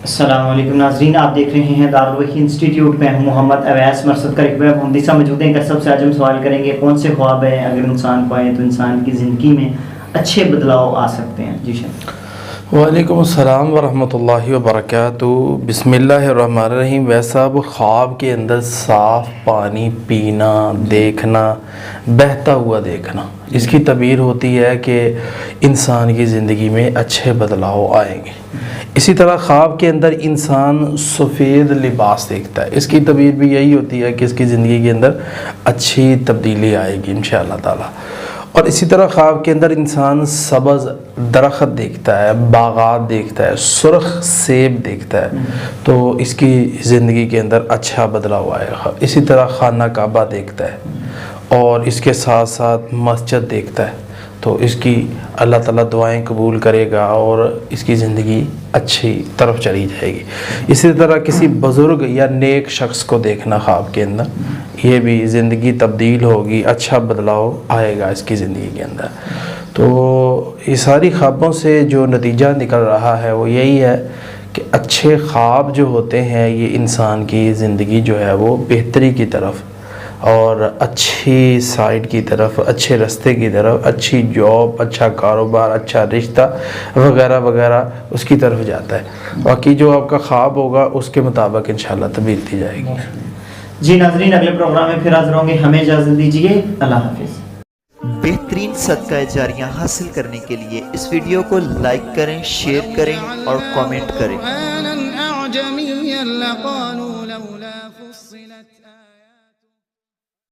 السلام علیکم ناظرین، آپ دیکھ رہے ہیں دارالوحی انسٹیٹیوٹ میں ہوں محمد اویس مرصد کا ایک ہندسہ موجود ہیں۔ سب سے آج ہم سوال کریں گے کون سے خواب ہیں اگر انسان کو آئے تو انسان کی زندگی میں اچھے بدلاؤ آ سکتے ہیں؟ جی شاہ۔ وعلیکم السلام ورحمۃ اللہ وبرکاتہ۔ بسم اللہ الرحمن الرحیم۔ ویسا اب خواب کے اندر صاف پانی پینا، دیکھنا، بہتا ہوا دیکھنا، اس کی تعبیر ہوتی ہے کہ انسان کی زندگی میں اچھے بدلاؤ آئیں گے۔ اسی طرح خواب کے اندر انسان سفید لباس دیکھتا ہے، اس کی تعبیر بھی یہی ہوتی ہے کہ اس کی زندگی کے اندر اچھی تبدیلی آئے گی انشاءاللہ تعالی۔ اور اسی طرح خواب کے اندر انسان سبز درخت دیکھتا ہے، باغات دیکھتا ہے، سرخ سیب دیکھتا ہے تو اس کی زندگی کے اندر اچھا بدلاؤ آئے گا۔ اسی طرح خانہ کعبہ دیکھتا ہے اور اس کے ساتھ ساتھ مسجد دیکھتا ہے تو اس کی اللہ تعالیٰ دعائیں قبول کرے گا اور اس کی زندگی اچھی طرف چلی جائے گی۔ اسی طرح کسی بزرگ یا نیک شخص کو دیکھنا خواب کے اندر، یہ بھی زندگی تبدیل ہوگی، اچھا بدلاؤ آئے گا اس کی زندگی کے اندر۔ تو یہ ساری خوابوں سے جو نتیجہ نکل رہا ہے وہ یہی ہے کہ اچھے خواب جو ہوتے ہیں یہ انسان کی زندگی جو ہے وہ بہتری کی طرف اور اچھی سائڈ کی طرف، اچھے راستے کی طرف، اچھی جاب، اچھا کاروبار، اچھا رشتہ وغیرہ وغیرہ اس کی طرف جاتا ہے۔ باقی جو آپ کا خواب ہوگا اس کے مطابق انشاءاللہ تبدیل دی جائے گی۔ جی ناظرین، اگلے پروگرام میں پھر حاضر ہوں گے، ہمیں اجازت دیجیے، اللہ حافظ۔ بہترین صدقہ جاریہ حاصل کرنے کے لیے اس ویڈیو کو لائک کریں، شیئر کریں اور کامنٹ کریں۔